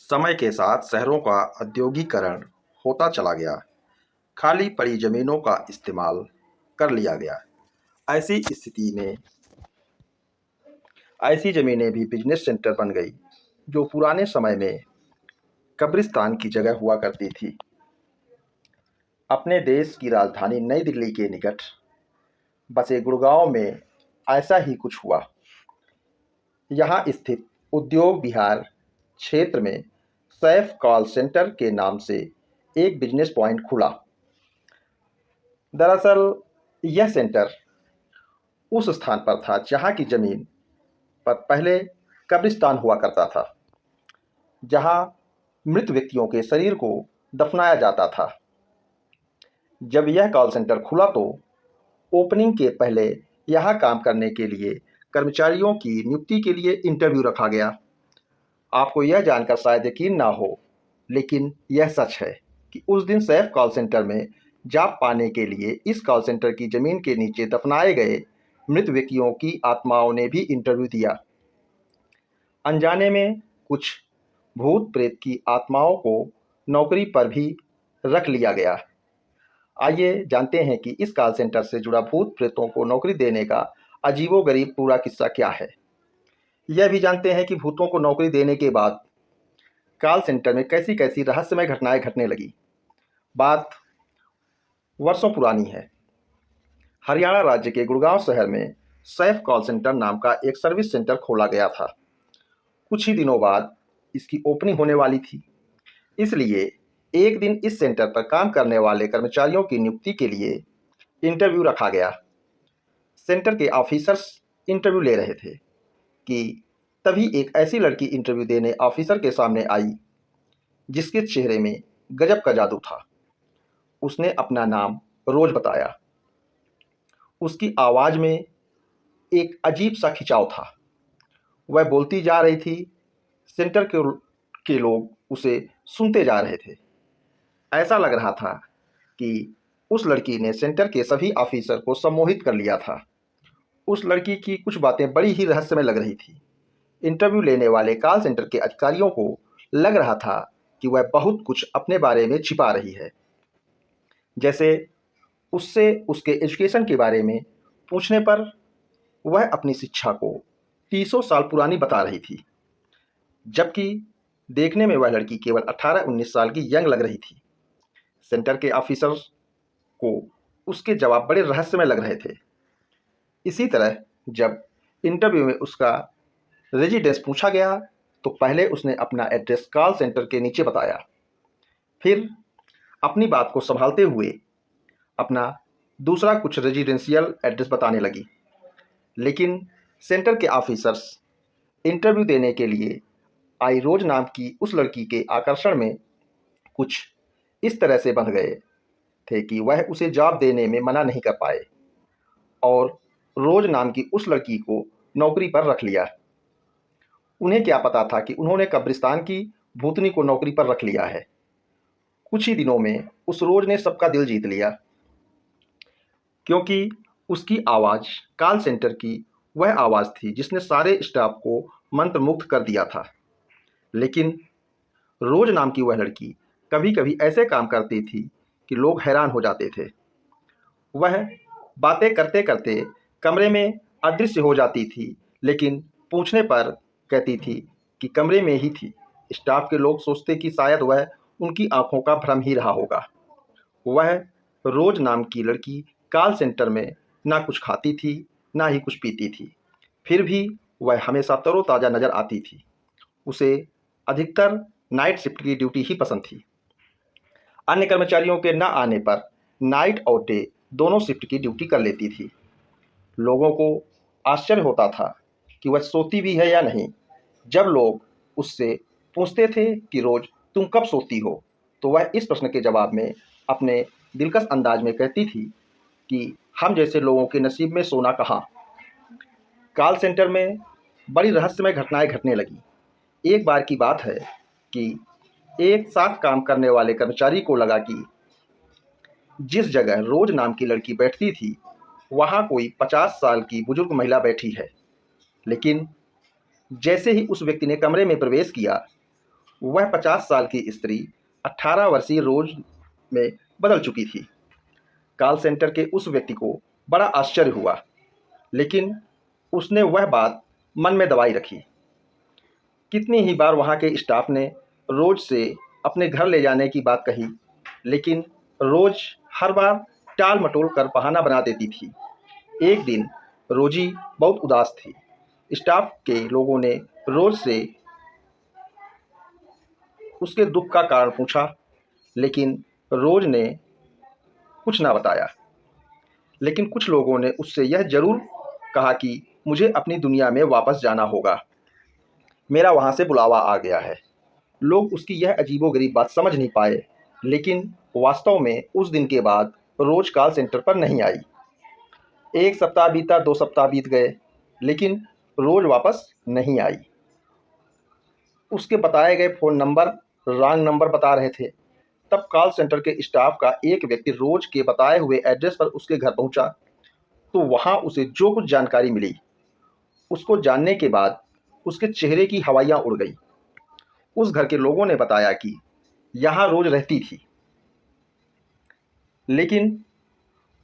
समय के साथ शहरों का औद्योगीकरण होता चला गया। खाली पड़ी जमीनों का इस्तेमाल कर लिया गया। ऐसी स्थिति में ऐसी ज़मीनें भी बिजनेस सेंटर बन गई जो पुराने समय में कब्रिस्तान की जगह हुआ करती थी। अपने देश की राजधानी नई दिल्ली के निकट बसे गुड़गांव में ऐसा ही कुछ हुआ। यहाँ स्थित उद्योग विहार क्षेत्र में सैफ कॉल सेंटर के नाम से एक बिजनेस पॉइंट खुला। दरअसल यह सेंटर उस स्थान पर था जहाँ की जमीन पर पहले कब्रिस्तान हुआ करता था, जहाँ मृत व्यक्तियों के शरीर को दफनाया जाता था। जब यह कॉल सेंटर खुला तो ओपनिंग के पहले यहाँ काम करने के लिए कर्मचारियों की नियुक्ति के लिए इंटरव्यू रखा गया। आपको यह जानकर शायद यकीन ना हो, लेकिन यह सच है कि उस दिन सैफ कॉल सेंटर में जॉब पाने के लिए इस कॉल सेंटर की ज़मीन के नीचे दफनाए गए मृत व्यक्तियों की आत्माओं ने भी इंटरव्यू दिया। अनजाने में कुछ भूत प्रेत की आत्माओं को नौकरी पर भी रख लिया गया। आइए जानते हैं कि इस कॉल सेंटर से जुड़ा भूत प्रेतों को नौकरी देने का अजीबोगरीब पूरा किस्सा क्या है। यह भी जानते हैं कि भूतों को नौकरी देने के बाद कॉल सेंटर में कैसी कैसी रहस्यमय घटनाएं घटने लगी। बात वर्षों पुरानी है। हरियाणा राज्य के गुड़गांव शहर में सैफ कॉल सेंटर नाम का एक सर्विस सेंटर खोला गया था। कुछ ही दिनों बाद इसकी ओपनिंग होने वाली थी, इसलिए एक दिन इस सेंटर पर काम करने वाले कर्मचारियों की नियुक्ति के लिए इंटरव्यू रखा गया। सेंटर के ऑफिसर्स इंटरव्यू ले रहे थे कि तभी एक ऐसी लड़की इंटरव्यू देने ऑफिसर के सामने आई जिसके चेहरे में गजब का जादू था। उसने अपना नाम रोज बताया। उसकी आवाज़ में एक अजीब सा खिंचाव था। वह बोलती जा रही थी, सेंटर के लोग उसे सुनते जा रहे थे। ऐसा लग रहा था कि उस लड़की ने सेंटर के सभी ऑफिसर को सम्मोहित कर लिया था। उस लड़की की कुछ बातें बड़ी ही रहस्यमय लग रही थी। इंटरव्यू लेने वाले कॉल सेंटर के अधिकारियों को लग रहा था कि वह बहुत कुछ अपने बारे में छिपा रही है। जैसे उससे उसके एजुकेशन के बारे में पूछने पर वह अपनी शिक्षा को 30 साल पुरानी बता रही थी, जबकि देखने में वह लड़की केवल 18-19 साल की यंग लग रही थी। सेंटर के ऑफिसर्स को उसके जवाब बड़े रहस्यमय लग रहे थे। इसी तरह जब इंटरव्यू में उसका रेजिडेंस पूछा गया तो पहले उसने अपना एड्रेस कॉल सेंटर के नीचे बताया, फिर अपनी बात को संभालते हुए अपना दूसरा कुछ रेजिडेंशियल एड्रेस बताने लगी। लेकिन सेंटर के ऑफिसर्स इंटरव्यू देने के लिए आई रोज नाम की उस लड़की के आकर्षण में कुछ इस तरह से बंध गए थे कि वह उसे जॉब देने में मना नहीं कर पाए और रोज नाम की उस लड़की को नौकरी पर रख लिया। उन्हें क्या पता था कि उन्होंने कब्रिस्तान की भूतनी को नौकरी पर रख लिया है। कुछ ही दिनों में उस रोज ने सबका दिल जीत लिया, क्योंकि उसकी आवाज़ कॉल सेंटर की वह आवाज़ थी जिसने सारे स्टाफ को मंत्रमुग्ध कर दिया था। लेकिन रोज नाम की वह लड़की कभी कभी ऐसे काम करती थी कि लोग हैरान हो जाते थे। वह बातें करते करते कमरे में अदृश्य हो जाती थी, लेकिन पूछने पर कहती थी कि कमरे में ही थी। स्टाफ के लोग सोचते कि शायद वह उनकी आंखों का भ्रम ही रहा होगा। वह रोज नाम की लड़की कॉल सेंटर में ना कुछ खाती थी ना ही कुछ पीती थी, फिर भी वह हमेशा तरोताज़ा नज़र आती थी। उसे अधिकतर नाइट शिफ्ट की ड्यूटी ही पसंद थी। अन्य कर्मचारियों के न आने पर नाइट और डे दोनों शिफ्ट की ड्यूटी कर लेती थी। लोगों को आश्चर्य होता था कि वह सोती भी है या नहीं। जब लोग उससे पूछते थे कि रोज तुम कब सोती हो, तो वह इस प्रश्न के जवाब में अपने दिलकश अंदाज में कहती थी कि हम जैसे लोगों के नसीब में सोना कहाँ। कॉल सेंटर में बड़ी रहस्यमय घटनाएं घटने लगी। एक बार की बात है कि एक साथ काम करने वाले कर्मचारी को लगा कि जिस जगह रोज नाम की लड़की बैठती थी वहाँ कोई 50 साल की बुजुर्ग महिला बैठी है। लेकिन जैसे ही उस व्यक्ति ने कमरे में प्रवेश किया, वह 50 साल की स्त्री 18 वर्षीय रोज में बदल चुकी थी। कॉल सेंटर के उस व्यक्ति को बड़ा आश्चर्य हुआ, लेकिन उसने वह बात मन में दबाई रखी। कितनी ही बार वहाँ के स्टाफ ने रोज से अपने घर ले जाने की बात कही, लेकिन रोज हर बार टाल मटोल कर बहाना बना देती थी। एक दिन रोजी बहुत उदास थी। स्टाफ के लोगों ने रोज से उसके दुख का कारण पूछा, लेकिन रोज ने कुछ ना बताया। लेकिन कुछ लोगों ने उससे यह जरूर कहा कि मुझे अपनी दुनिया में वापस जाना होगा, मेरा वहाँ से बुलावा आ गया है। लोग उसकी यह अजीबोगरीब बात समझ नहीं पाए, लेकिन वास्तव में उस दिन के बाद रोज कॉल सेंटर पर नहीं आई। 1 सप्ताह बीता, 2 सप्ताह बीत गए, लेकिन रोज वापस नहीं आई। उसके बताए गए फ़ोन नंबर रॉन्ग नंबर बता रहे थे। तब कॉल सेंटर के स्टाफ का एक व्यक्ति रोज के बताए हुए एड्रेस पर उसके घर पहुंचा, तो वहां उसे जो कुछ जानकारी मिली, उसको जानने के बाद उसके चेहरे की हवाइयां उड़ गई। उस घर के लोगों ने बताया कि यहाँ रोज रहती थी, लेकिन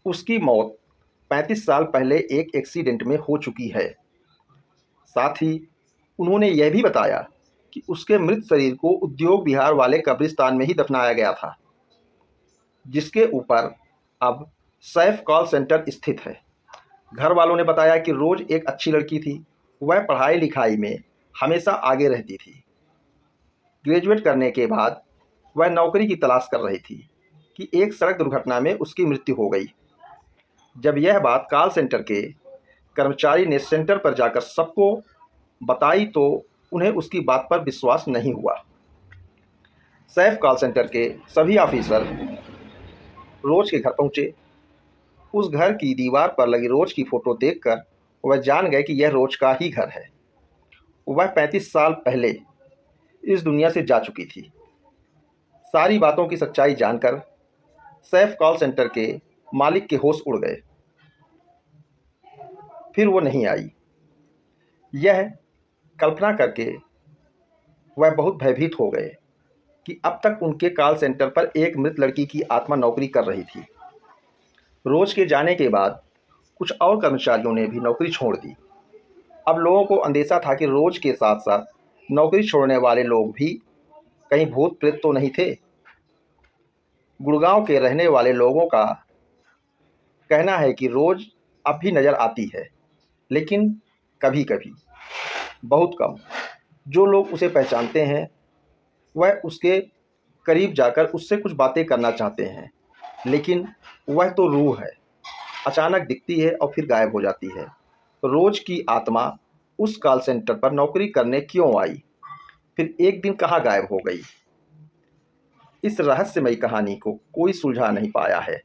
उसकी मौत 35 साल पहले एक एक्सीडेंट में हो चुकी है। साथ ही उन्होंने यह भी बताया कि उसके मृत शरीर को उद्योग विहार वाले कब्रिस्तान में ही दफनाया गया था, जिसके ऊपर अब सैफ कॉल सेंटर स्थित है। घर वालों ने बताया कि रोज एक अच्छी लड़की थी। वह पढ़ाई लिखाई में हमेशा आगे रहती थी। ग्रेजुएट करने के बाद वह नौकरी की तलाश कर रही थी कि एक सड़क दुर्घटना में उसकी मृत्यु हो गई। जब यह बात कॉल सेंटर के कर्मचारी ने सेंटर पर जाकर सबको बताई, तो उन्हें उसकी बात पर विश्वास नहीं हुआ। सैफ कॉल सेंटर के सभी ऑफिसर रोज के घर पहुंचे। उस घर की दीवार पर लगी रोज की फोटो देखकर वह जान गए कि यह रोज का ही घर है। वह 35 साल पहले इस दुनिया से जा चुकी थी। सारी बातों की सच्चाई जानकर सैफ कॉल सेंटर के मालिक के होश उड़ गए। फिर वो नहीं आई। यह कल्पना करके वह बहुत भयभीत हो गए कि अब तक उनके कॉल सेंटर पर एक मृत लड़की की आत्मा नौकरी कर रही थी। रोज के जाने के बाद कुछ और कर्मचारियों ने भी नौकरी छोड़ दी। अब लोगों को अंदेशा था कि रोज के साथ साथ नौकरी छोड़ने वाले लोग भी कहीं भूत प्रेत तो नहीं थे। गुड़गांव के रहने वाले लोगों का कहना है कि रोज अब भी नज़र आती है, लेकिन कभी कभी, बहुत कम। जो लोग उसे पहचानते हैं वह उसके करीब जाकर उससे कुछ बातें करना चाहते हैं, लेकिन वह तो रूह है, अचानक दिखती है और फिर गायब हो जाती है। रोज की आत्मा उस कॉल सेंटर पर नौकरी करने क्यों आई, फिर एक दिन कहाँ गायब हो गई? इस रहस्यमयी कहानी को कोई सुलझा नहीं पाया है।